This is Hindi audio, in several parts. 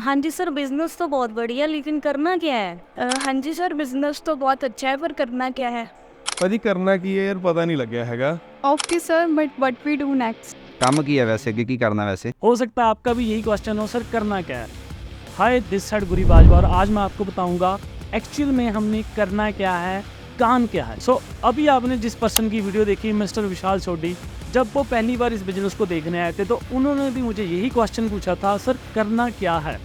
हाँ जी सर, बिजनेस तो बहुत बढ़िया, लेकिन करना क्या है? हाँ जी सर, बिजनेस तो बहुत अच्छा है, पर करना क्या है? ਭਾਜੀ ਕਰਨਾ ਕੀ ਹੈ ਯਾਰ, ਪਤਾ ਨਹੀਂ ਲੱਗਿਆ ਹੈਗਾ। Okay, sir, but what we do next? ਕੰਮ ਕੀ ਹੈ ਵੈਸੇ, ਕੀ ਕਰਨਾ वैसे? हो सकता है आपका भी यही क्वेश्चन हो, सर करना क्या है। हाय, दिस साइड गुरी बाजवा, और आज मैं आपको बताऊंगा एक्चुअल में हमने करना क्या है, काम क्या है। सो अभी आपने जिस पर्सन की वीडियो देखी, मिस्टर विशाल सोडी, जब वो पहली बार इस बिजनेस को देखने आए थे तो उन्होंने भी मुझे यही क्वेश्चन पूछा था, सर करना क्या है।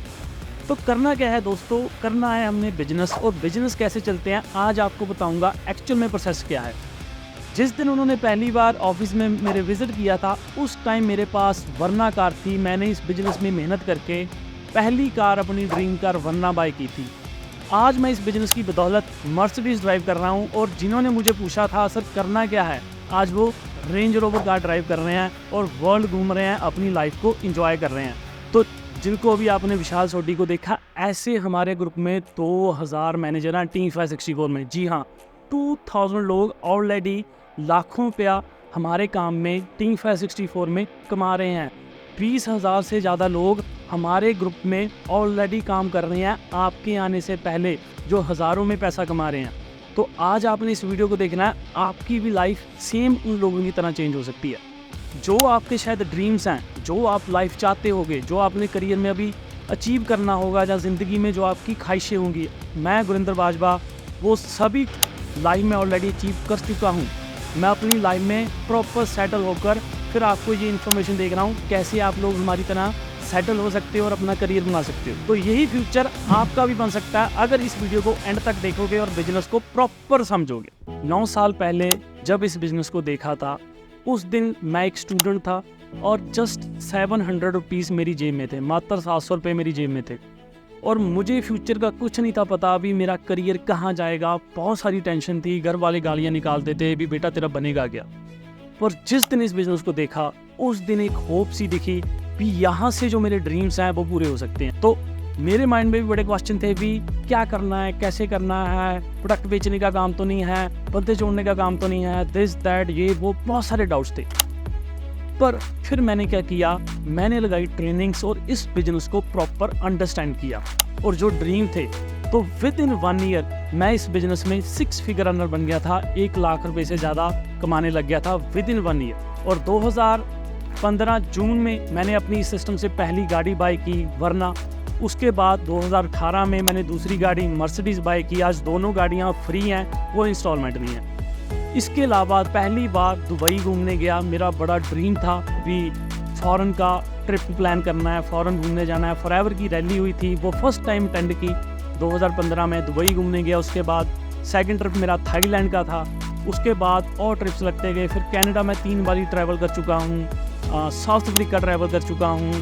तो करना क्या है दोस्तों, करना है हमने बिजनेस, और बिजनेस कैसे चलते हैं आज आपको बताऊंगा एक्चुअल में प्रोसेस क्या है। जिस दिन उन्होंने पहली बार ऑफिस में मेरे विज़िट किया था, उस टाइम मेरे पास वरना कार थी। मैंने इस बिज़नेस में मेहनत करके पहली कार, अपनी ड्रीम कार वरना बाय की थी। आज मैं इस बिज़नेस की बदौलत मर्सिडीज़ ड्राइव कर रहा हूँ, और जिन्होंने मुझे पूछा था सर करना क्या है, आज वो रेंज रोवर कार ड्राइव कर रहे हैं और वर्ल्ड घूम रहे हैं, अपनी लाइफ को इंजॉय कर रहे हैं। तो जिनको अभी आपने विशाल सोडी को देखा, ऐसे हमारे ग्रुप में 2000 मैनेजर हैं टीम 564 में। जी हाँ, 2000 लोग ऑलरेडी लाखों रुपया हमारे काम में टीम 564 में कमा रहे हैं। 20,000 से ज़्यादा लोग हमारे ग्रुप में ऑलरेडी काम कर रहे हैं आपके आने से पहले, जो हज़ारों में पैसा कमा रहे हैं। तो आज आपने इस वीडियो को देखना है, आपकी भी लाइफ सेम उन लोगों की तरह चेंज हो सकती है। जो आपके शायद ड्रीम्स हैं, जो आप लाइफ चाहते होगे, जो आपने करियर में अभी अचीव करना होगा, या ज़िंदगी में जो आपकी ख्वाहिशें होंगी, मैं गुरिंदर बाजवा वो सभी लाइफ में ऑलरेडी अचीव कर चुका हूँ। मैं अपनी लाइफ में प्रॉपर सेटल होकर फिर आपको ये इन्फॉर्मेशन देख रहा हूँ कैसे आप लोग हमारी तरह सेटल हो सकते हो और अपना करियर बना सकते हो। तो यही फ्यूचर आपका भी बन सकता है अगर इस वीडियो को एंड तक देखोगे और बिजनेस को प्रॉपर समझोगे। 9 साल पहले जब इस बिजनेस को देखा था, उस दिन मैं एक स्टूडेंट था और जस्ट 700 रुपीज़ मेरी जेब में थे, मात्र 700 रुपये मेरी जेब में थे, और मुझे फ्यूचर का कुछ नहीं था पता, अभी मेरा करियर कहाँ जाएगा। बहुत सारी टेंशन थी, घर वाले गालियाँ निकालते थे, भी बेटा तेरा बनेगा क्या। पर जिस दिन इस बिज़नेस को देखा, उस दिन एक होप सी दिखी भी यहाँ से जो मेरे ड्रीम्स हैं वो पूरे हो सकते हैं। तो मेरे माइंड में भी बड़े क्वेश्चन थे भी क्या करना है, कैसे करना है, प्रोडक्ट बेचने का काम तो नहीं है, बंदे जोड़ने का काम तो नहीं है, दिस दैट ये वो, बहुत सारे डाउट्स थे। पर फिर मैंने क्या किया, मैंने लगाई ट्रेनिंग्स और इस बिजनेस को प्रॉपर अंडरस्टैंड किया, और जो ड्रीम थे तो विद इन 1 ईयर मैं इस बिजनेस में 6 फिगर अर्नर बन गया था, 1 लाख रुपए से ज़्यादा कमाने लग गया था विद इन 1 ईयर। और 2015 जून में मैंने अपनी सिस्टम से पहली गाड़ी बाय की वरना, उसके बाद 2018 में मैंने दूसरी गाड़ी मर्सिडीज़ बाय की। आज दोनों गाड़ियाँ फ्री हैं, वो इंस्टॉलमेंट नहीं है। इसके अलावा पहली बार दुबई घूमने गया, मेरा बड़ा ड्रीम था भी फॉरेन का ट्रिप प्लान करना है, फॉरेन घूमने जाना है। फॉरएवर की रैली हुई थी, वो फर्स्ट टाइम अटेंड की 2015 में, दुबई घूमने गया। उसके बाद सेकंड ट्रिप मेरा थाईलैंड का था, उसके बाद और ट्रिप्स लगते गए। फिर कनाडा में 3 बार ट्रैवल कर चुका हूँ, साउथ अफ्रीका ट्रैवल कर चुका हूँ,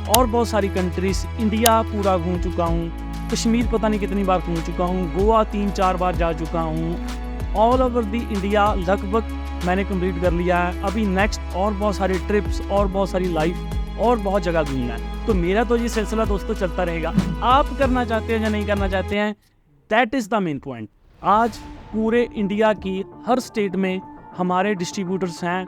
और बहुत सारी कंट्रीज़, इंडिया पूरा घूम चुका हूँ, कश्मीर पता नहीं कितनी बार घूम चुका हूँ, गोवा 3-4 बार जा चुका हूँ। ऑल ओवर दी इंडिया लगभग मैंने कंप्लीट कर लिया है। अभी नेक्स्ट और बहुत सारी ट्रिप्स और बहुत सारी लाइफ और बहुत जगह घूमना है। तो मेरा तो ये सिलसिला दोस्तों चलता रहेगा। आप करना चाहते हैं या नहीं करना चाहते हैं, that is the main point. आज पूरे इंडिया की हर स्टेट में हमारे डिस्ट्रीब्यूटर्स हैं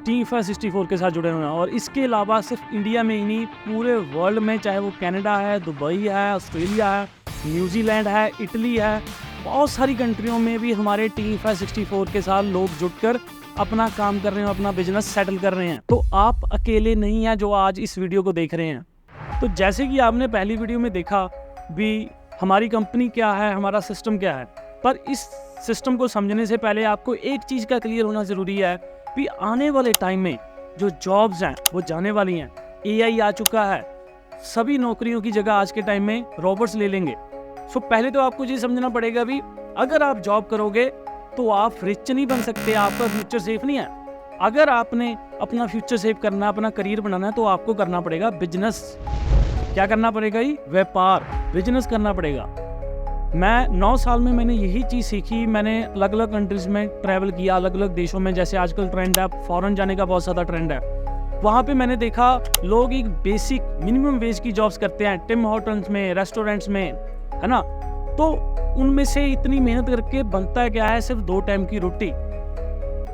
टीम 564 के साथ जुड़े हुए हैं, और इसके अलावा सिर्फ इंडिया में ही नहीं, पूरे वर्ल्ड में, चाहे वो कनाडा है, दुबई है, ऑस्ट्रेलिया है, न्यूजीलैंड है, इटली है, बहुत सारी कंट्रियों में भी हमारे टीम 564 के साथ लोग जुड़कर अपना काम कर रहे हैं, अपना बिजनेस सेटल कर रहे हैं। तो आप अकेले नहीं हैं जो आज इस वीडियो को देख रहे हैं। तो जैसे कि आपने पहली वीडियो में देखा भी हमारी कंपनी क्या है, हमारा सिस्टम क्या है, पर इस सिस्टम को समझने से पहले आपको एक चीज़ का क्लियर होना ज़रूरी है भी आने वाले टाइम में जो जॉब्स हैं वो जाने वाली हैं। AI आ चुका है, सभी नौकरियों की जगह आज के टाइम में रोबोट्स ले लेंगे। सो पहले तो आपको ये समझना पड़ेगा भी अगर आप जॉब करोगे तो आप रिच नहीं बन सकते, आपका फ्यूचर सेफ नहीं है। अगर आपने अपना फ्यूचर सेव करना है, अपना करियर बनाना है, तो आपको करना पड़ेगा बिजनेस। क्या करना पड़ेगा? ही व्यापार, बिजनेस करना पड़ेगा। मैं 9 साल में मैंने यही चीज़ सीखी। मैंने अलग अलग कंट्रीज़ में ट्रैवल किया, अलग अलग देशों में। जैसे आजकल ट्रेंड है, फॉरेन जाने का बहुत ज़्यादा ट्रेंड है। वहाँ पे मैंने देखा लोग एक बेसिक मिनिमम वेज की जॉब्स करते हैं, टिम होटल्स में, रेस्टोरेंट्स में, है ना। तो उनमें से इतनी मेहनत करके बनता है क्या है? सिर्फ 2 टाइम की रोटी।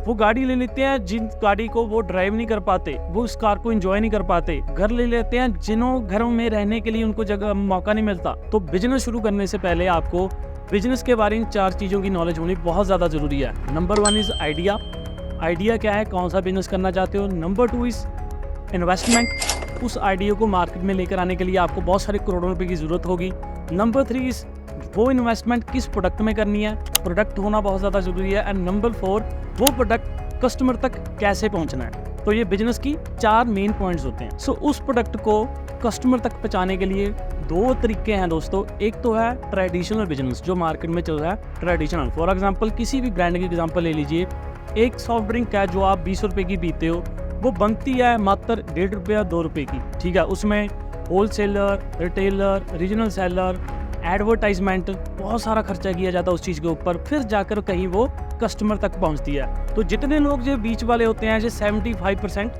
वो गाड़ी ले लेते हैं जिन गाड़ी को वो ड्राइव नहीं कर पाते, वो उस कार को एंजॉय नहीं कर पाते। घर ले लेते हैं जिन्हों घरों में रहने के लिए उनको जगह मौका नहीं मिलता। तो बिजनेस शुरू करने से पहले आपको बिजनेस के बारे में 4 चीज़ों की नॉलेज होनी बहुत ज़्यादा ज़रूरी है। Number 1 is idea. आइडिया क्या है, कौन सा बिजनेस करना चाहते हो। Number 2 is investment. उस आइडिया को मार्केट में लेकर आने के लिए आपको बहुत सारे करोड़ों रुपए की ज़रूरत होगी। नंबर 3 इज़ वो इन्वेस्टमेंट किस प्रोडक्ट में करनी है, प्रोडक्ट होना बहुत ज़्यादा ज़रूरी है। एंड नंबर 4 वो प्रोडक्ट कस्टमर तक कैसे पहुंचना है। तो ये बिजनेस की 4 मेन पॉइंट्स होते हैं। सो उस प्रोडक्ट को कस्टमर तक पहुंचाने के लिए 2 तरीके हैं दोस्तों। एक तो है ट्रेडिशनल बिजनेस जो मार्केट में चल रहा है, ट्रेडिशनल। फॉर एग्जांपल किसी भी ब्रांड की एग्जांपल ले लीजिए। एक सॉफ्ट ड्रिंक है जो आप 20 रुपये की पीते हो, वो बनती है मात्र 1.5 रुपये या 2 रुपये की, ठीक है। उसमें wholesaler, retailer, regional seller, advertisement, बहुत सारा खर्चा किया जाता है उस चीज़ के ऊपर, फिर जाकर कहीं वो कस्टमर तक पहुंचती है। तो जितने लोग जो बीच वाले होते हैं, जो 75%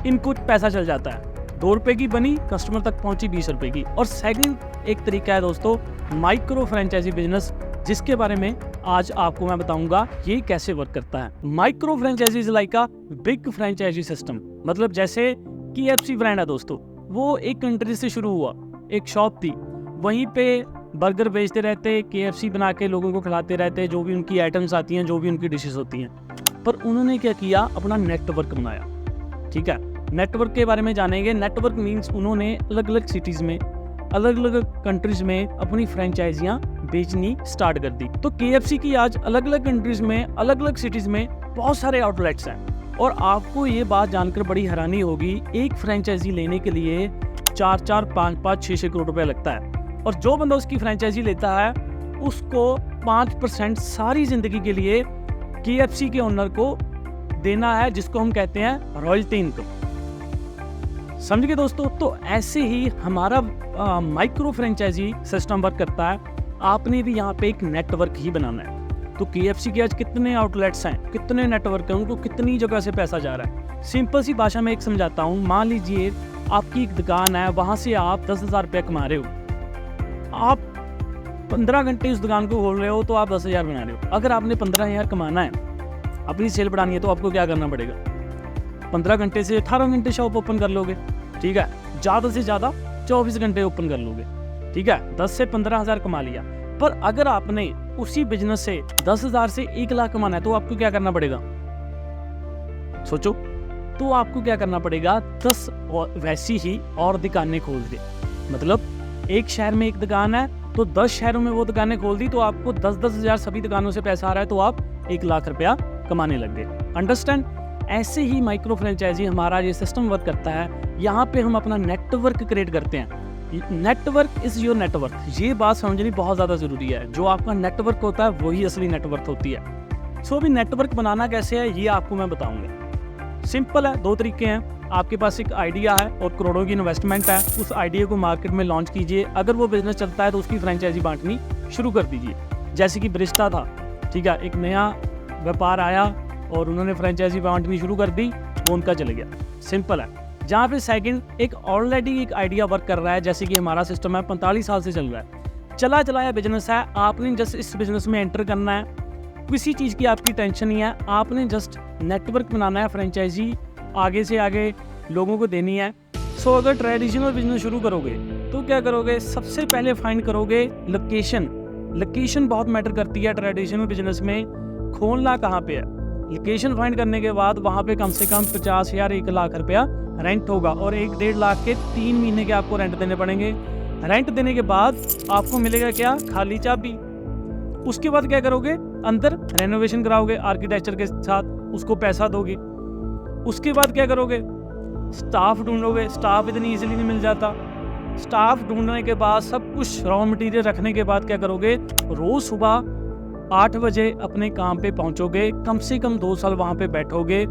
इनको पैसा चल जाता है। 2 रुपये की बनी, कस्टमर तक पहुंची 20 रुपये की। और सेकंड एक तरीका है दोस्तों माइक्रो फ्रेंचाइजी बिजनेस, जिसके बारे में आज आपको मैं बताऊंगा ये कैसे वर्क करता है। Micro franchisee is like a big franchisee system. मतलब जैसे KFC ब्रांड है दोस्तों, वो एक कंट्री से शुरू हुआ, एक शॉप थी, वहीं पे बर्गर बेचते रहते, KFC बना के लोगों को खिलाते रहते, जो भी उनकी आइटम्स आती हैं, जो भी उनकी डिशेस होती हैं। पर उन्होंने क्या किया, अपना नेटवर्क बनाया, ठीक है। नेटवर्क के बारे में जानेंगे। नेटवर्क मीन्स उन्होंने अलग अलग सिटीज़ में, अलग अलग कंट्रीज़ में अपनी फ्रेंचाइजियाँ बेचनी स्टार्ट कर दी। तो KFC की आज अलग अलग कंट्रीज़ में, अलग अलग सिटीज़ में बहुत सारे आउटलेट्स हैं। और आपको ये बात जानकर बड़ी हैरानी होगी, एक फ्रेंचाइजी लेने के लिए 4-4, 5-5, 6-6 करोड़ रुपये लगता है। और जो बंदा उसकी फ्रेंचाइजी लेता है उसको 5% सारी ज़िंदगी के लिए KFC के ओनर को देना है, जिसको हम कहते हैं रॉयल्टी इनकम। समझ गए दोस्तों। तो ऐसे ही हमारा माइक्रो फ्रेंचाइजी सिस्टम वर्क करता है। आपने भी यहाँ पे एक नेटवर्क ही बनाना है। तो KFC के आज कितने आउटलेट्स हैं, कितने नेटवर्क हैं, उनको कितनी जगह से पैसा जा रहा है। सिंपल सी भाषा में एक समझाता हूँ। मान लीजिए आपकी एक दुकान है, वहाँ से आप 10,000 रुपये कमा रहे हो। आप 15 घंटे उस दुकान को खोल रहे हो तो आप 10,000 बना रहे हो। अगर आपने 15,000 कमाना है, अपनी सेल बढ़ानी है, तो आपको क्या करना पड़ेगा, 15 घंटे से 18 घंटे शॉप ओपन कर लोगे, ठीक है। ज़्यादा से ज़्यादा 24 घंटे ओपन कर लोगे, ठीक है। 10 से 15,000 कमा लिया। पर अगर आपने उसी बिजनेस से 10,000 से 1 लाख कमाना है, तो आपको क्या करना पड़ेगा, सोचो। तो आपको क्या करना पड़ेगा, 10 वैसी ही और दुकानें खोल दे। मतलब एक शहर में एक दुकान है, तो 10 शहरों में वो दुकानें खोल दी, तो आपको 10-10 हज़ार सभी दुकानों से पैसा आ रहा है, तो आप 1 लाख रुपया कमाने लग गए। अंडरस्टैंड। ऐसे ही माइक्रो फ्रेंचाइजी हमारा ये सिस्टम वर्क करता है। यहाँ पे हम अपना नेटवर्क क्रिएट करते हैं। नेटवर्क इज योर नेटवर्क, ये बात समझनी बहुत ज़्यादा ज़रूरी है। जो आपका नेटवर्क होता है वही असली नेटवर्क होती है। सो अभी नेटवर्क बनाना कैसे है ये आपको मैं बताऊंगा। सिंपल है, 2 तरीके हैं। आपके पास एक आइडिया है और करोड़ों की इन्वेस्टमेंट है, उस आइडिया को मार्केट में लॉन्च कीजिए। अगर वो बिजनेस चलता है तो उसकी फ्रेंचाइजी बांटनी शुरू कर दीजिए। जैसे कि ब्रिस्टा था, ठीक है, एक नया व्यापार आया और उन्होंने फ्रेंचाइजी बांटनी शुरू कर दी, वो उनका चल गया। सिंपल है। जहाँ पे सेकंड एक ऑलरेडी एक आइडिया वर्क कर रहा है, जैसे कि हमारा सिस्टम है 45 साल से चल रहा है, चला चलाया बिजनेस है। आपने जस्ट इस बिजनेस में एंटर करना है, किसी चीज़ की आपकी टेंशन नहीं है। आपने जस्ट नेटवर्क बनाना है, फ्रेंचाइजी आगे से आगे लोगों को देनी है। सो अगर ट्रेडिशनल बिजनेस शुरू करोगे तो क्या करोगे, सबसे पहले फाइंड करोगे लोकेशन। लोकेशन बहुत मैटर करती है ट्रेडिशनल बिजनेस में। खोलना कहाँ पे है, लोकेशन फाइंड करने के बाद वहाँ पे कम से कम 50,000 1 लाख रुपया रेंट होगा, और 1-1.5 लाख के 3 महीने के आपको रेंट देने पड़ेंगे। रेंट देने के बाद आपको मिलेगा क्या, खाली चाबी। उसके बाद क्या करोगे, अंदर रेनोवेशन कराओगे आर्किटेक्चर के साथ, उसको पैसा दोगे। उसके बाद क्या करोगे, स्टाफ ढूंढोगे। स्टाफ इतनी इजीली नहीं मिल जाता। स्टाफ ढूंढने के बाद, सब कुछ रॉ मटेरियल रखने के बाद क्या करोगे, रोज सुबह 8 बजे अपने काम पे पहुंचोगे। कम से कम 2 साल वहां पे बैठोगे।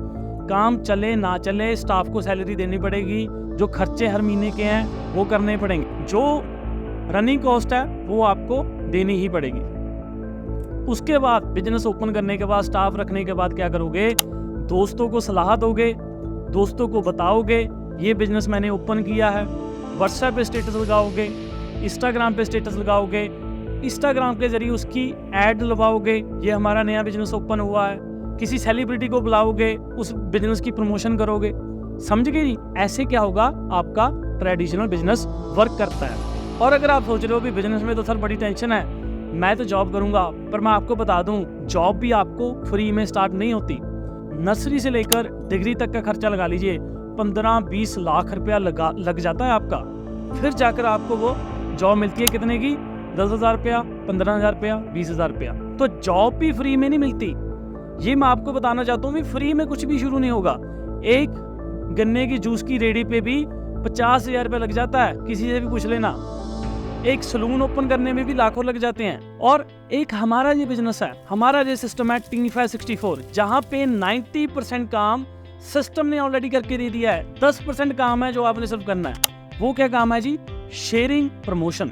काम चले ना चले स्टाफ को सैलरी देनी पड़ेगी, जो खर्चे हर महीने के हैं वो करने पड़ेंगे, जो रनिंग कॉस्ट है वो आपको देनी ही पड़ेगी। उसके बाद बिजनेस ओपन करने के बाद, स्टाफ रखने के बाद क्या करोगे, दोस्तों को सलाह दोगे, दोस्तों को बताओगे ये बिजनेस मैंने ओपन किया है। व्हाट्सएप पे स्टेटस लगाओगे, इंस्टाग्राम पे स्टेटस लगाओगे, इंस्टाग्राम के जरिए उसकी ऐड लगाओगे, ये हमारा नया बिजनेस ओपन हुआ है। किसी सेलिब्रिटी को बुलाओगे, उस बिजनेस की प्रमोशन करोगे, समझ गए जी। ऐसे क्या होगा, आपका ट्रेडिशनल बिजनेस वर्क करता है। और अगर आप सोच रहे हो भी बिजनेस में तो सर बड़ी टेंशन है, मैं तो जॉब करूंगा, पर मैं आपको बता दूं जॉब भी आपको फ्री में स्टार्ट नहीं होती। नर्सरी से लेकर डिग्री तक का खर्चा लगा लीजिए, 15-20 लाख रुपया लग जाता है आपका। फिर जाकर आपको वो जॉब मिलती है कितने की, 10,000 रुपया, 15,000 रुपया, 20,000 रुपया। तो जॉब भी फ्री में नहीं मिलती। ये मैं आपको बताना चाहता हूँ, फ्री में कुछ भी शुरू नहीं होगा। एक गन्ने की जूस की रेडी पे भी 50,000 रुपया लग जाता है, किसी से भी पूछ लेना। एक सलून ओपन करने में भी लाखों लग जाते हैं। और एक हमारा ये बिजनेस है, हमारा ये सिस्टम है Teen564, जहाँ पे 90% काम सिस्टम ने ऑलरेडी करके दे दिया है। 10% काम है जो आपने सिर्फ करना है। वो क्या काम है जी, sharing promotion.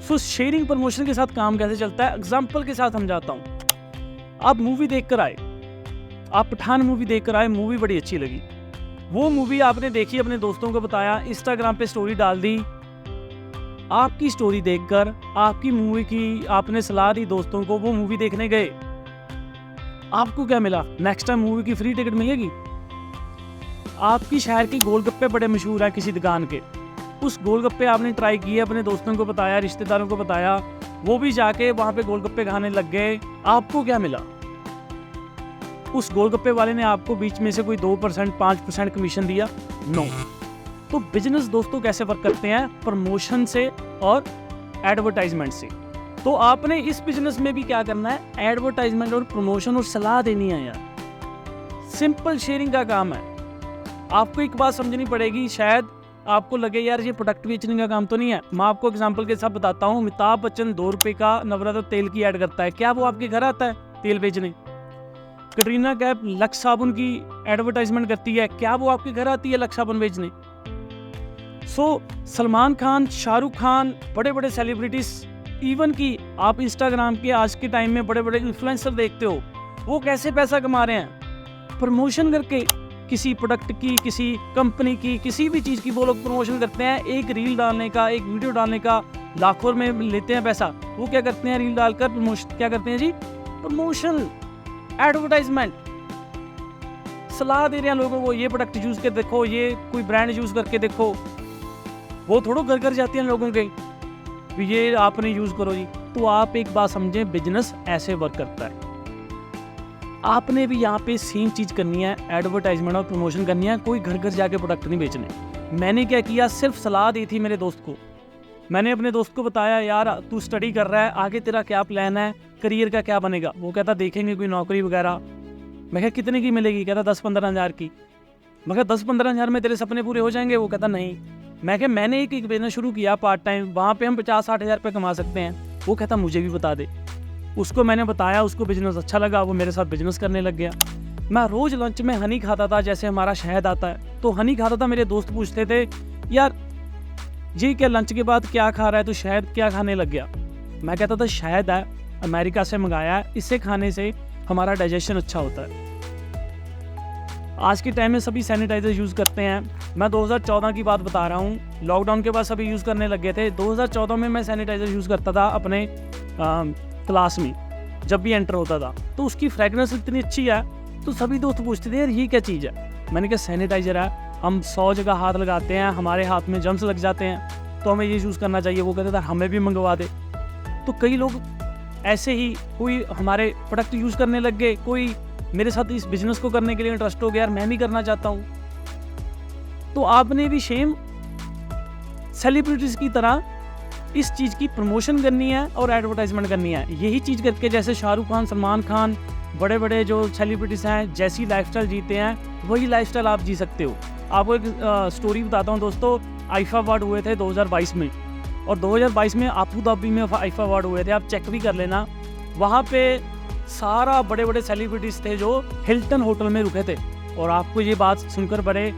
So sharing promotion के साथ काम कैसे चलता है, एग्जाम्पल के साथ समझाता हूँ। आप मूवी देख कर आए, आप पठान मूवी देख कर आए, मूवी बड़ी अच्छी लगी। वो मूवी आपने देखी, अपने दोस्तों को बताया, इंस्टाग्राम पे स्टोरी डाल दी। आपकी स्टोरी देखकर आपकी मूवी की आपने सलाह दी दोस्तों को, वो मूवी देखने गए। आपको क्या मिला, नेक्स्ट टाइम मूवी की फ्री टिकट मिलेगी। आपकी शहर के गोलगप्पे बड़े मशहूर है किसी दुकान के, उस गोलगप्पे आपने ट्राई किए, अपने दोस्तों को बताया, रिश्तेदारों को बताया, वो भी जाके वहां पे गोलगप्पे खाने लग गए। आपको क्या मिला, उस गोलगप्पे वाले ने आपको बीच में से कोई 2%, 5% कमीशन दिया? नो। तो बिजनेस दोस्तों कैसे वर्क करते हैं, प्रमोशन से और एडवर्टाइजमेंट से। तो आपने इस बिजनेस में भी क्या करना है, एडवर्टाइजमेंट और प्रमोशन और सलाह देनी है यार। सिंपल शेयरिंग का काम है। आपको एक बात समझनी पड़ेगी, शायद आपको लगे यार ये प्रोडक्ट बेचने का काम तो नहीं है। मैं आपको एग्जांपल के साथ बताता हूँ। अमिताभ बच्चन 2 रुपए का नवरत्न तेल की ऐड करता है, क्या वो आपके घर आता है तेल बेचने? कटरीना कैफ लक्स साबुन की एडवर्टाइजमेंट करती है, क्या वो आपके घर आती है लक्स साबुन बेचने? सलमान खान, शाहरुख खान, बड़े बड़े सेलिब्रिटीज, इवन की आप इंस्टाग्राम के आज के टाइम में बड़े बड़े इन्फ्लुएंसर देखते हो, वो कैसे पैसा कमा रहे हैं? प्रमोशन करके। किसी प्रोडक्ट की, किसी कंपनी की, किसी भी चीज़ की वो लोग प्रमोशन करते हैं। एक रील डालने का, एक वीडियो डालने का लाखों में लेते हैं पैसा। वो क्या करते हैं, रील डालकर प्रमोशन क्या करते हैं जी, प्रमोशन, एडवर्टाइजमेंट, सलाह दे रहे हैं लोगों को, ये प्रोडक्ट यूज के देखो, ये कोई ब्रांड यूज करके देखो। वो थोड़ो घर घर जाती हैं लोगों के, ये आपने यूज करो जी। तो आप एक बात समझें, बिजनेस ऐसे वर्क करता है। आपने भी यहाँ पे सेम चीज करनी है, एडवर्टाइजमेंट और प्रमोशन करनी है। कोई घर घर जाके प्रोडक्ट नहीं बेचने। मैंने क्या किया, सिर्फ सलाह दी थी मेरे दोस्त को। मैंने अपने दोस्त को बताया, यार तू स्टडी कर रहा है, आगे तेरा क्या प्लान है, करियर का क्या बनेगा? वो कहता देखेंगे कोई नौकरी वगैरह। मैं कहा कितने की मिलेगी? कहता 10-15 हज़ार की। मैं कहा 10-15 हज़ार में तेरे सपने पूरे हो जाएंगे? वो कहता नहीं। मैं कहा मैंने एक बिजनेस शुरू किया पार्ट टाइम, वहाँ पे हम 50-60 हज़ार रुपये कमा सकते हैं। वो कहता मुझे भी बता दे। उसको मैंने बताया, उसको बिजनेस अच्छा लगा, वो मेरे साथ बिजनेस करने लग गया। मैं रोज लंच में हनी खाता था, जैसे हमारा शहद आता है तो हनी खाता था। मेरे दोस्त पूछते थे, यार जी क्या लंच के बाद क्या खा रहा है, तो शहद क्या खाने लग गया? मैं कहता था शहद है, अमेरिका से मंगाया है, इससे खाने से हमारा डाइजेशन अच्छा होता है। आज के टाइम में सभी सैनिटाइजर यूज़ करते हैं। मैं 2014 की बात बता रहा हूँ, लॉकडाउन के बाद सभी यूज़ करने लग गए थे। 2014 में मैं सैनिटाइजर यूज़ करता था अपने क्लास में, जब भी एंटर होता था तो उसकी फ्रेगनेंस इतनी अच्छी है, तो सभी दोस्त पूछते थे यार ये क्या चीज़ है। मैंने कहा सैनिटाइजर है, हम 100 जगह हाथ लगाते हैं, हमारे हाथ में जर्म्स लग जाते हैं, तो हमें ये यूज़ करना चाहिए। वो कहते थे हमें भी मंगवा दे। तो कई लोग ऐसे ही कोई हमारे प्रोडक्ट यूज़ करने लग गए, कोई मेरे साथ इस बिजनेस को करने के लिए इंटरेस्ट हो गया, यार मैं भी करना चाहता हूँ। तो आपने भी सेम सेलिब्रिटीज़ की तरह इस चीज़ की प्रमोशन करनी है और एडवर्टाइजमेंट करनी है। यही चीज़ करके जैसे शाहरुख खान, सलमान खान, बड़े बड़े जो सेलिब्रिटीज़ हैं जैसी लाइफस्टाइल जीते हैं, वही लाइफस्टाइल आप जी सकते हो। आपको एक स्टोरी बताता हूँ दोस्तों। आईफा अवार्ड हुए थे 2022 में, और 2022 में अबू धाबी में आईफा अवार्ड हुए थे। आप चेक भी कर लेना, वहाँ पे सारा बड़े बड़े सेलिब्रिटीज़ थे जो हिल्टन होटल में रुके थे। और आपको ये बात सुनकर बड़े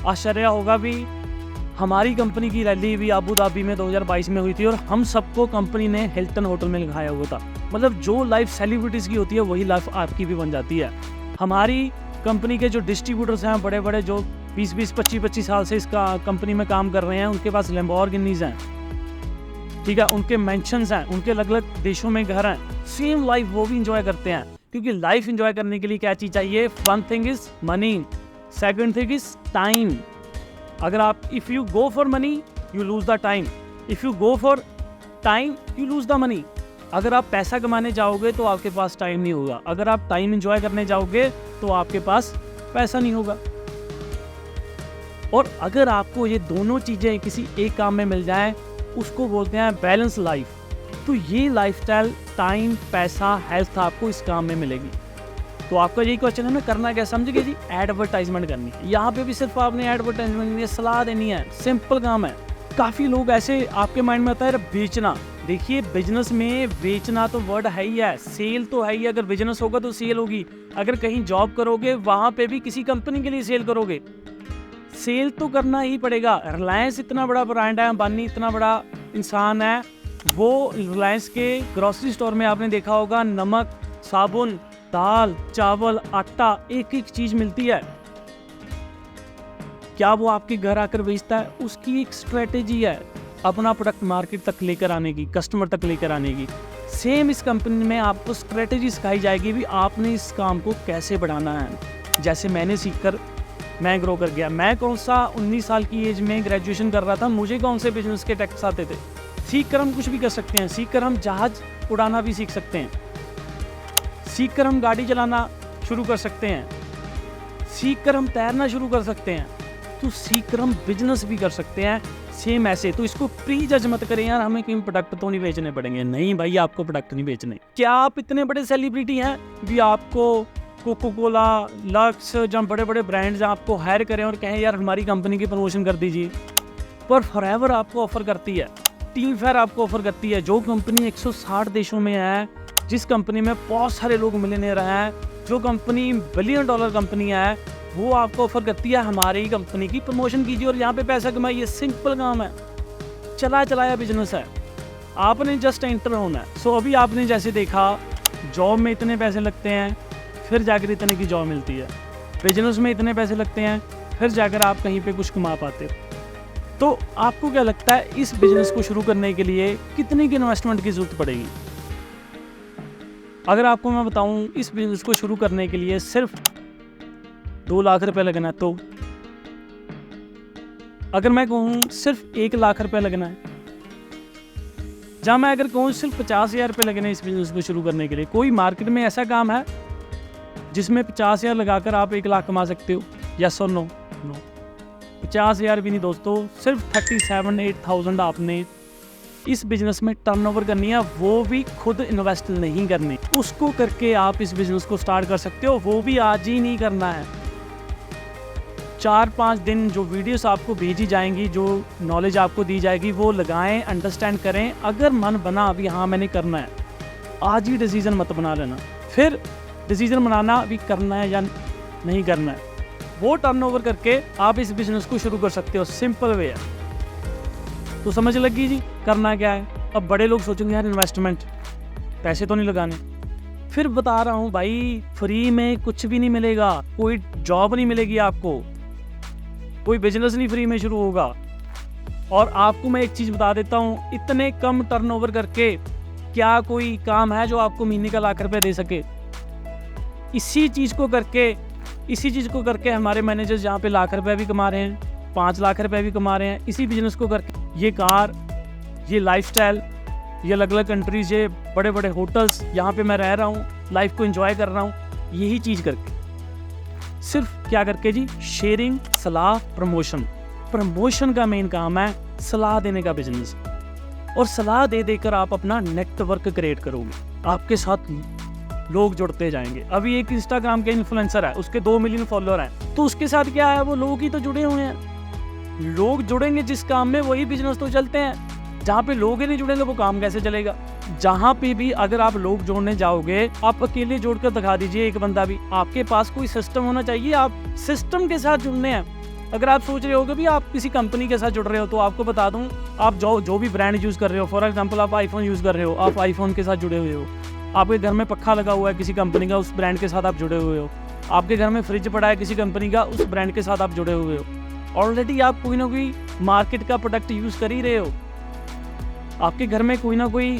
आश्चर्य होगा भी, हमारी कंपनी की रैली भी अबू धाबी में 2022 में हुई थी, और हम सबको कंपनी ने हिल्टन होटल में लिखाया हुआ था। मतलब जो लाइफ सेलिब्रिटीज़ की होती है वही लाइफ आपकी भी बन जाती है। हमारी कंपनी के जो डिस्ट्रीब्यूटर्स हैं बड़े बड़े, जो 20-20, 25-25 साल से इसका कंपनी में काम कर रहे हैं, उनके पास लैम्बोर्गिनीज़ हैं, ठीक है, उनके मैंशंस हैं, उनके अलग अलग देशों में घर हैं। सेम लाइफ वो भी इंजॉय करते हैं, क्योंकि लाइफ एंजॉय करने के लिए क्या चीज़ चाहिए? One thing is money, second thing is time. अगर आप if you go for money you lose the time, if you go for time you lose the money. अगर आप पैसा कमाने जाओगे तो आपके पास टाइम नहीं होगा, अगर आप टाइम एंजॉय करने जाओगे तो आपके पास पैसा नहीं होगा। और अगर आपको ये दोनों चीज़ें किसी एक काम में मिल जाएं, उसको बोलते हैं बैलेंस लाइफ। तो ये लाइफस्टाइल, टाइम, पैसा, हेल्थ आपको इस काम में मिलेगी। तो आपका यही क्वेश्चन है ना, करना क्या? समझ गए जी, एडवर्टाइजमेंट करनी है। यहाँ पे भी सिर्फ आपने एडवर्टाइजमेंट करनी है, सलाह देनी है, सिंपल काम है। काफ़ी लोग ऐसे आपके माइंड में आता है बेचना। देखिए बिजनेस में बेचना तो वर्ड है ही है, सेल तो है ही। अगर बिजनेस होगा तो सेल होगी। अगर कहीं जॉब करोगे वहाँ पे भी किसी कंपनी के लिए सेल करोगे, सेल तो करना ही पड़ेगा। रिलायंस इतना बड़ा ब्रांड है, अंबानी इतना बड़ा इंसान है, वो रिलायंस के ग्रोसरी स्टोर में आपने देखा होगा नमक, साबुन, दाल, चावल, आटा, एक एक चीज मिलती है। क्या वो आपके घर आकर बेचता है? उसकी एक स्ट्रेटेजी है अपना प्रोडक्ट मार्केट तक लेकर आने की, कस्टमर तक लेकर आने की। सेम इस कंपनी में आपको स्ट्रेटेजी सिखाई जाएगी भी आपने इस काम को कैसे बढ़ाना है। जैसे मैंने सीखकर मैं ग्रो कर गया। मैं कौन सा 19 साल की एज में ग्रेजुएशन कर रहा था, मुझे कौन से बिजनेस के टैक्स आते थे। सीख कर हम कुछ भी कर सकते हैं, सीख कर हम जहाज उड़ाना भी सीख सकते हैं, सीख कर हम गाड़ी चलाना शुरू कर सकते हैं, सीख कर हम तैरना शुरू कर सकते हैं, तो सीख कर हम बिजनेस भी कर सकते हैं। सेम ऐसे तो इसको प्री जज मत करें यार, हमें कहीं प्रोडक्ट तो नहीं बेचने पड़ेंगे। नहीं भाई, आपको प्रोडक्ट नहीं बेचने। क्या आप इतने बड़े सेलिब्रिटी हैं भी आपको कोको कोला, लक्स, जहाँ बड़े बड़े ब्रांड्स आपको हायर करें और कहें यार हमारी कंपनी की प्रमोशन कर दीजिए? पर फॉरएवर आपको ऑफर करती है, टीम फेयर आपको ऑफर करती है। जो कंपनी 160 देशों में है, जिस कंपनी में बहुत सारे लोग मिलियनेयर हैं, जो कंपनी बिलियन डॉलर कंपनी है, वो आपको ऑफर करती है हमारी ही कंपनी की प्रमोशन कीजिए और यहाँ पे पैसा कमाइए। सिंपल काम है, चला चलाया बिजनेस है, आपने जस्ट एंटर होना है। सो अभी आपने जैसे देखा जॉब में इतने पैसे लगते हैं, फिर जाकर इतने की जॉब मिलती है। बिजनेस में इतने पैसे लगते हैं, फिर जाकर आप कहीं पे कुछ कमा पाते हो। तो आपको क्या लगता है इस बिजनेस को शुरू करने के लिए कितने की इन्वेस्टमेंट की जरूरत पड़ेगी? अगर आपको मैं बताऊं इस बिजनेस को शुरू करने के लिए सिर्फ 2 लाख रुपए लगना है, तो अगर मैं कहूँ सिर्फ 1 लाख रुपए लगना है, जहाँ मैं अगर कहूँ सिर्फ 50,000 रुपये लगने इस बिजनेस को शुरू करने के लिए, कोई मार्केट में ऐसा काम है जिसमें 50,000 लगाकर आप 1 लाख कमा सकते हो? यस और नो? नो, 50,000 भी नहीं दोस्तों, सिर्फ 37,000-8,000 आपने इस बिजनेस में टर्नओवर करनी है, वो भी खुद इन्वेस्ट नहीं करनी। उसको करके आप इस बिजनेस को स्टार्ट कर सकते हो, वो भी आज ही नहीं करना है। 4-5 दिन जो वीडियोस आपको भेजी जाएंगी, जो नॉलेज आपको दी जाएगी, वो लगाएं, अंडरस्टैंड करें। अगर मन बना अभी हाँ मैंने करना है, आज ही डिसीजन मत बना लेना, फिर डिसीजन बनाना अभी करना है या नहीं करना है। वो टर्नओवर करके आप इस बिजनेस को शुरू कर सकते हो, सिंपल वे है। तो समझ लगी जी करना क्या है। अब बड़े लोग सोचेंगे यार इन्वेस्टमेंट, पैसे तो नहीं लगाने। फिर बता रहा हूँ भाई, फ्री में कुछ भी नहीं मिलेगा, कोई जॉब नहीं मिलेगी आपको, कोई बिजनेस नहीं फ्री में शुरू होगा। और आपको मैं एक चीज़ बता देता हूँ, इतने कम टर्नओवर करके क्या कोई काम है जो आपको महीने का लाख रुपए दे सके? इसी चीज़ को करके हमारे मैनेजर्स यहाँ पे लाख रुपए भी कमा रहे हैं, 5 लाख रुपए भी कमा रहे हैं इसी बिजनेस को करके। ये कार, ये लाइफस्टाइल, ये अलग अलग कंट्रीज, ये बड़े बड़े होटल्स, यहाँ पे मैं रह रहा हूँ, लाइफ को एंजॉय कर रहा हूँ, यही चीज़ करके। सिर्फ क्या करके जी? शेयरिंग, सलाह, प्रमोशन का मेन काम है, सलाह देने का बिजनेस। और सलाह दे देकर आप अपना नेटवर्क क्रिएट करोगे, आपके साथ लोग जुड़ते जाएंगे। अभी एक इंस्टाग्राम के इन्फ्लुएंसर है, उसके 2 मिलियन फॉलोअर हैं, तो उसके साथ क्या है, वो लोग ही तो जुड़े हुए हैं। लोग जुड़ेंगे जिस काम में, वही बिजनेस तो चलते हैं। जहाँ पे लोग ही नहीं जुड़ेंगे वो काम कैसे चलेगा? जहाँ पे भी अगर आप लोग जोड़ने जाओगे, आप अकेले जोड़कर दिखा दीजिए एक बंदा भी, आपके पास कोई सिस्टम होना चाहिए, आप सिस्टम के साथ जुड़ने हैं। अगर आप सोच रहे होगे भी आप किसी कंपनी के साथ जुड़ रहे हो, तो आपको बता दूं, आप जो भी ब्रांड यूज़ कर रहे हो, फॉर एग्जांपल आप आईफोन यूज़ कर रहे हो, आप आईफोन के साथ जुड़े हुए हो। आपके घर में पक्खा लगा हुआ है किसी कंपनी का, उस ब्रांड के साथ आप जुड़े हुए हो। आपके घर में फ्रिज पड़ा है किसी कंपनी का, उस ब्रांड के साथ आप जुड़े हुए हो। ऑलरेडी आप कोई ना कोई मार्केट का प्रोडक्ट यूज़ कर ही रहे हो। आपके घर में कोई ना कोई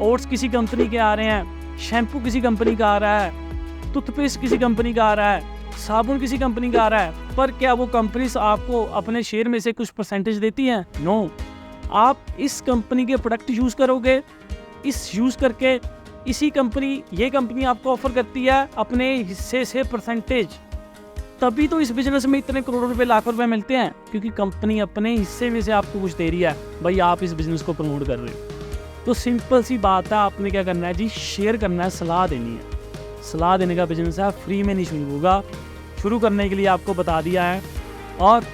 ओट्स किसी कंपनी के आ रहे हैं, शैम्पू किसी कंपनी का आ रहा है, टूथपेस्ट किसी कंपनी का आ रहा है, साबुन किसी कंपनी का आ रहा है, पर क्या वो कंपनीज आपको अपने शेयर में से कुछ परसेंटेज देती हैं? नो। आप इस कंपनी के प्रोडक्ट यूज़ करोगे, इस यूज़ करके इसी कंपनी, ये कंपनी आपको ऑफर करती है अपने हिस्से से परसेंटेज, तभी तो इस बिजनेस में इतने करोड़ों रुपए, लाखों रुपए मिलते हैं, क्योंकि कंपनी अपने हिस्से में से आपको कुछ दे रही है। भाई आप इस बिजनेस को प्रमोट कर रहे हो, तो सिंपल सी बात है, आपने क्या करना है जी, शेयर करना है, सलाह देनी है। सलाह देने का बिजनेस है, फ्री में नहीं शुरू होगा। शुरू करने के लिए आपको बता दिया है, और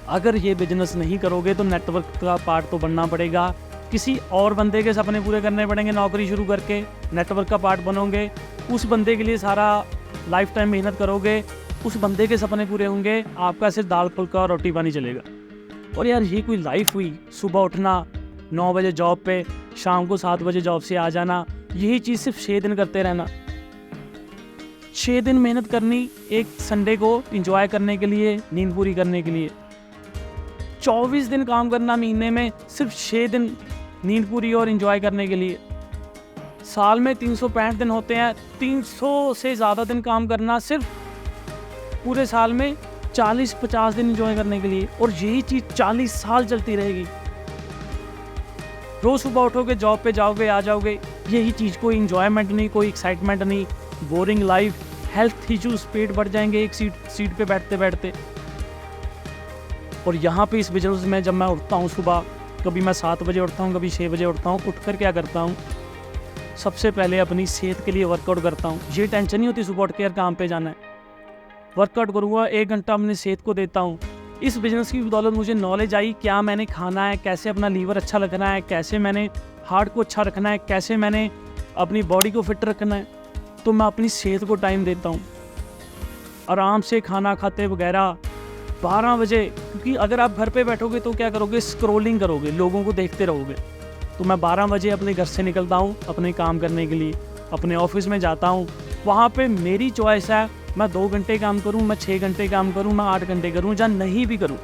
अगर ये बिजनेस नहीं करोगे तो नेटवर्क का पार्ट तो बनना पड़ेगा, किसी और बंदे के सपने पूरे करने पड़ेंगे। नौकरी शुरू करके नेटवर्क का पार्ट बनोगे, उस बंदे के लिए सारा लाइफ टाइम मेहनत करोगे, उस बंदे के सपने पूरे होंगे, आपका सिर्फ दाल फुल्का और रोटी पानी चलेगा। और यार ये कोई लाइफ हुई? सुबह उठना 9 बजे जॉब पे, शाम को 7 बजे जॉब से आ जाना, यही चीज़ सिर्फ 6 दिन करते रहना। 6 दिन मेहनत करनी एक संडे को एंजॉय करने के लिए, नींद पूरी करने के लिए। 24 दिन काम करना महीने में, सिर्फ 6 दिन नींद पूरी और एंजॉय करने के लिए। साल में 365 दिन होते हैं, 300 से ज़्यादा दिन काम करना सिर्फ पूरे साल में 40-50 दिन एंजॉय करने के लिए। और यही चीज़ 40 साल चलती रहेगी। रोज़ सुबह उठोगे, जॉब पे जाओगे, आ जाओगे, यही चीज़, कोई इंजॉयमेंट नहीं, कोई एक्साइटमेंट नहीं, बोरिंग लाइफ, हेल्थ इश्यूज, पेट बढ़ जाएंगे एक सीट पे बैठते बैठते। और यहाँ पे इस बिजनेस में जब मैं उठता हूँ सुबह, कभी मैं 7 बजे उठता हूँ, कभी 6 बजे उठता हूँ, उठकर क्या करता हूँ, सबसे पहले अपनी सेहत के लिए वर्कआउट करता हूँ। ये टेंशन नहीं होती सुबह उठ के यार काम पे जाना है, वर्कआउट करूँगा, 1 घंटा अपनी सेहत को देता हूँ। इस बिज़नेस की बदौलत मुझे नॉलेज आई, क्या मैंने खाना है, कैसे अपना लीवर अच्छा रखना है, कैसे मैंने हार्ट को अच्छा रखना है, कैसे मैंने अपनी बॉडी को फिट रखना है। तो मैं अपनी सेहत को टाइम देता हूँ, आराम से खाना खाते वगैरह 12 बजे, क्योंकि अगर आप घर पे बैठोगे तो क्या करोगे, स्क्रॉलिंग करोगे, लोगों को देखते रहोगे। तो मैं 12 बजे अपने घर से निकलता हूँ अपने काम करने के लिए, अपने ऑफिस में जाता हूँ। वहाँ पे मेरी चॉइस है, मैं 2 घंटे काम करूँ, मैं 6 घंटे काम करूँ, मैं 8 घंटे करूँ, या नहीं भी करूँ।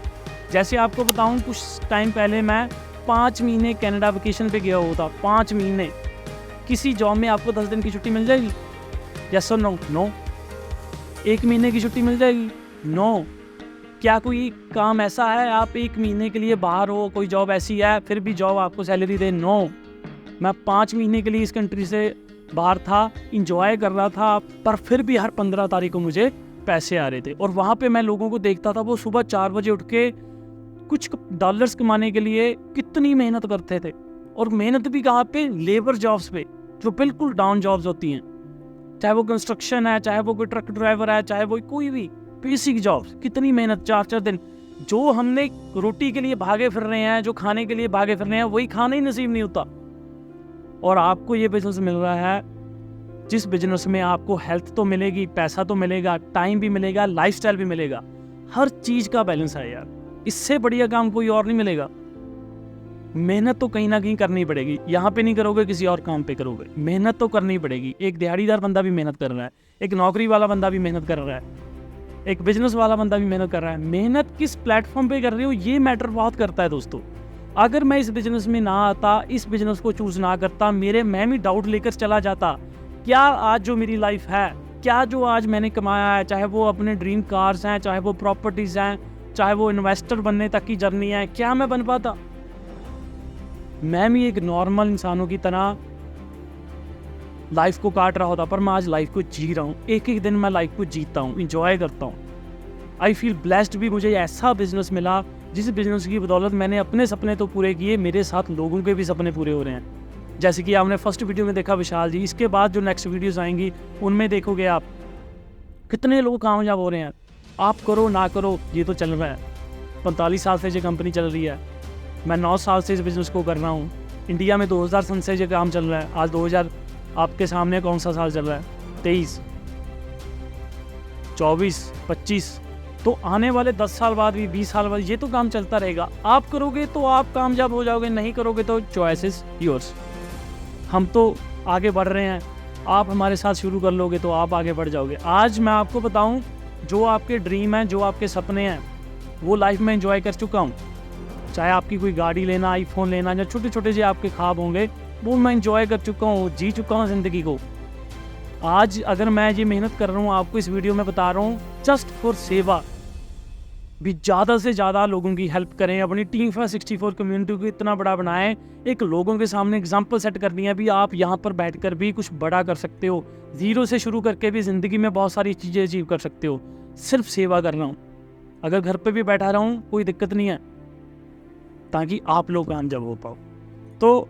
जैसे आपको बताऊँ, कुछ टाइम पहले मैं 5 महीने कनाडा वेकेशन पे गया हुआ था। 5 महीने। किसी जॉब में आपको 10 दिन की छुट्टी मिल जाएगी? यस और नो? नो। 1 महीने की छुट्टी मिल जाएगी? नो। क्या कोई काम ऐसा है आप 1 महीने के लिए बाहर हो, कोई जॉब ऐसी है फिर भी जॉब आपको सैलरी दे? नो। मैं 5 महीने के लिए इस कंट्री से बाहर था, इंजॉय कर रहा था, पर फिर भी हर 15 तारीख को मुझे पैसे आ रहे थे। और वहाँ पे मैं लोगों को देखता था, वो सुबह 4 बजे उठ के कुछ डॉलर्स कमाने के लिए कितनी मेहनत करते थे। और मेहनत भी कहाँ पे? लेबर जॉब्स पे, जो बिल्कुल डाउन जॉब्स होती हैं, चाहे वो कंस्ट्रक्शन है, चाहे वो कोई ट्रक ड्राइवर है, चाहे वो कोई भी बेसिक जॉब्स। कितनी मेहनत, 4-4 दिन। जो हमने रोटी के लिए भागे फिर रहे हैं, जो खाने के लिए भागे फिर रहे हैं, वही खाना ही नसीब नहीं होता। और आपको ये बिजनेस मिल रहा है, जिस बिजनेस में आपको हेल्थ तो मिलेगी, पैसा तो मिलेगा, टाइम भी मिलेगा, लाइफस्टाइल भी मिलेगा, हर चीज़ का बैलेंस है यार। इससे बढ़िया काम कोई और नहीं मिलेगा। मेहनत तो कहीं ना कहीं करनी पड़ेगी, यहाँ पे नहीं करोगे किसी और काम पे करोगे, मेहनत तो करनी पड़ेगी। एक दिहाड़ीदार बंदा भी मेहनत कर रहा है, एक नौकरी वाला बंदा भी मेहनत कर रहा है, एक बिजनेस वाला बंदा भी मेहनत कर रहा है। मेहनत किस प्लेटफॉर्म पे कर रहे हो, ये मैटर बहुत करता है दोस्तों। अगर मैं इस बिजनेस में ना आता, इस बिजनेस को चूज ना करता, मैं भी डाउट लेकर चला जाता, क्या आज जो मेरी लाइफ है, क्या जो आज मैंने कमाया है, चाहे वो अपने ड्रीम कार्स हैं, चाहे वो प्रॉपर्टीज़ हैं, चाहे वो इन्वेस्टर बनने तक की जर्नी है, क्या मैं बन पाता? मैं भी एक नॉर्मल इंसानों की तरह लाइफ को काट रहा होता, पर मैं आज लाइफ को जी रहा हूँ। एक एक दिन मैं लाइफ को जीता हूँ, इंजॉय करता हूँ। आई फील ब्लेस्ड भी। मुझे ऐसा बिजनेस मिला जिस बिजनेस की बदौलत मैंने अपने सपने तो पूरे किए, मेरे साथ लोगों के भी सपने पूरे हो रहे हैं। जैसे कि आपने फर्स्ट वीडियो में देखा विशाल जी, इसके बाद जो नेक्स्ट वीडियोस आएंगी उनमें देखोगे आप कितने लोग कामयाब हो रहे हैं। आप करो ना करो, ये तो चल रहा है। 45 साल से ये कंपनी चल रही है, मैं 9 साल से इस बिज़नेस को कर रहा हूँ। इंडिया में 2000 सन से ये काम चल रहा है। आज 2000 आपके सामने कौन सा साल चल रहा है? 23, 24, 25। तो आने वाले 10 साल बाद भी, 20 साल बाद ये तो काम चलता रहेगा। आप करोगे तो आप कामयाब हो जाओगे, नहीं करोगे तो चॉइस इज योर्स। हम तो आगे बढ़ रहे हैं, आप हमारे साथ शुरू कर लोगे तो आप आगे बढ़ जाओगे। आज मैं आपको बताऊं, जो आपके ड्रीम हैं, जो आपके सपने हैं, वो लाइफ में एंजॉय कर चुका हूं। चाहे आपकी कोई गाड़ी लेना, आईफोन लेना, या छोटे छोटे जो आपके ख्वाब होंगे, वो मैं इंजॉय कर चुका हूँ, जी चुका हूँ ज़िंदगी को। आज अगर मैं ये मेहनत कर रहा हूँ, आपको इस वीडियो में बता रहा हूँ जस्ट फॉर सेवा, भी ज़्यादा से ज़्यादा लोगों की हेल्प करें, अपनी टीम 64 कम्युनिटी को इतना बड़ा बनाएं, एक लोगों के सामने एग्जांपल सेट करनी है भी आप यहाँ पर बैठकर भी कुछ बड़ा कर सकते हो, ज़ीरो से शुरू करके भी ज़िंदगी में बहुत सारी चीज़ें अचीव कर सकते हो। सिर्फ सेवा कर रहा हूँ, अगर घर पे भी बैठा रहा हूँ कोई दिक्कत नहीं है, ताकि आप लोग कामयाब हो पाओ। तो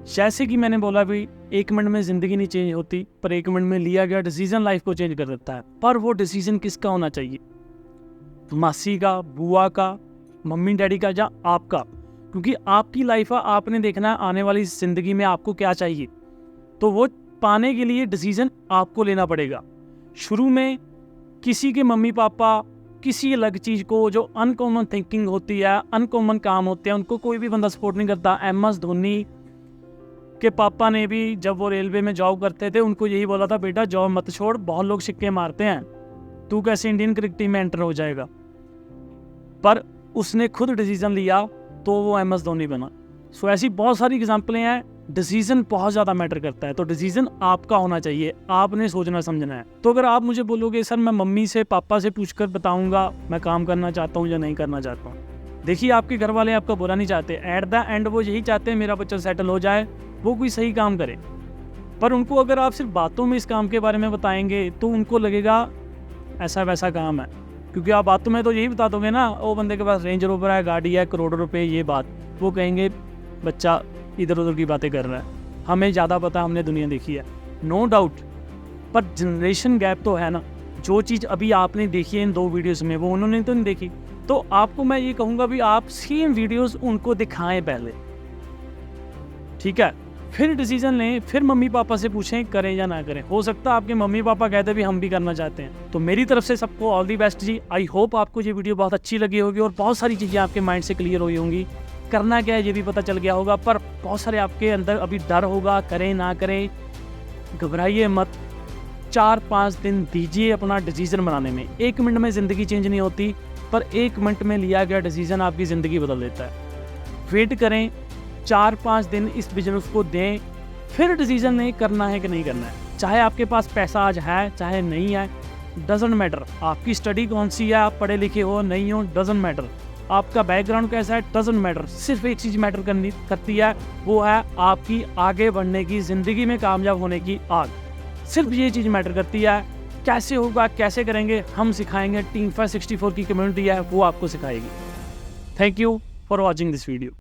जैसे कि मैंने बोला भी 1 मिनट में ज़िंदगी नहीं चेंज होती, पर 1 मिनट में लिया गया डिसीज़न लाइफ को चेंज कर देता है। पर वो डिसीज़न किसका होना चाहिए, मासी का, बुआ का, मम्मी डैडी का या आपका, क्योंकि आपकी लाइफ है, आपने देखना है आने वाली ज़िंदगी में आपको क्या चाहिए। तो वो पाने के लिए डिसीज़न आपको लेना पड़ेगा। शुरू में किसी के मम्मी पापा किसी अलग चीज़ को, जो अनकॉमन थिंकिंग होती है, अनकॉमन काम होते हैं, उनको कोई भी बंदा सपोर्ट नहीं करता। MS धोनी के पापा ने भी जब वो रेलवे में जॉब करते थे उनको यही बोला था, बेटा जॉब मत छोड़, बहुत लोग सिक्के मारते हैं, तू कैसे इंडियन क्रिकेट टीम में एंटर हो जाएगा। पर उसने खुद डिसीज़न लिया तो वो MS धोनी बना। सो ऐसी बहुत सारी एग्जांपलें हैं। डिसीज़न बहुत ज़्यादा मैटर करता है, तो डिसीज़न आपका होना चाहिए, आपने सोचना समझना है। तो अगर आप मुझे बोलोगे सर मैं मम्मी से पापा से पूछकर बताऊंगा मैं काम करना चाहता हूँ या नहीं करना चाहता हूँ, देखिए आपके घर वाले आपका बुरा नहीं चाहते, एट द एंड वो यही चाहते हैं मेरा बच्चा सेटल हो जाए, वो कोई सही काम करे। पर उनको अगर आप सिर्फ बातों में इस काम के बारे में बताएंगे तो उनको लगेगा ऐसा वैसा काम है, क्योंकि आप बातों में तो यही बता दोगे ना, वो बंदे के पास रेंज रोवर है, गाड़ी है, करोड़ों रुपए, ये बात, वो कहेंगे बच्चा इधर उधर की बातें कर रहा है, हमें ज़्यादा पता, हमने दुनिया देखी है। नो डाउट, पर जनरेशन गैप तो है ना, जो चीज़ अभी आपने देखी है इन 2 वीडियोस में वो उन्होंने तो नहीं देखी। तो आपको मैं ये कहूँगा भी आप सेम वीडियोस उनको दिखाएं पहले, ठीक है, फिर डिसीजन लें, फिर मम्मी पापा से पूछें करें या ना करें। हो सकता है आपके मम्मी पापा कहते भी हम भी करना चाहते हैं। तो मेरी तरफ से सबको ऑल दी बेस्ट जी। आई होप आपको ये वीडियो बहुत अच्छी लगी होगी और बहुत सारी चीज़ें आपके माइंड से क्लियर हुई होंगी। करना क्या है ये भी पता चल गया होगा, पर बहुत सारे आपके अंदर अभी डर होगा, करें ना करें, घबराइए मत। 4-5 दिन दीजिए अपना डिसीजन बनाने में। 1 मिनट में ज़िंदगी चेंज नहीं होती, पर 1 मिनट में लिया गया डिसीजन आपकी ज़िंदगी बदल देता है। वेट करें, 4-5 दिन इस बिजनेस को दें, फिर डिसीजन नहीं करना है कि नहीं करना है। चाहे आपके पास पैसा आज है चाहे नहीं है, डजेंट मैटर। आपकी स्टडी कौन सी है, आप पढ़े लिखे हो नहीं हो, डजेंट मैटर। आपका बैकग्राउंड कैसा है, डजेंट मैटर। सिर्फ एक चीज़ मैटर करती है, वो है आपकी आगे बढ़ने की, ज़िंदगी में कामयाब होने की आग। सिर्फ ये चीज़ मैटर करती है। कैसे होगा, कैसे करेंगे, हम सिखाएंगे। टीम 64 की कम्युनिटी है वो आपको सिखाएगी। Thank you for watching this video.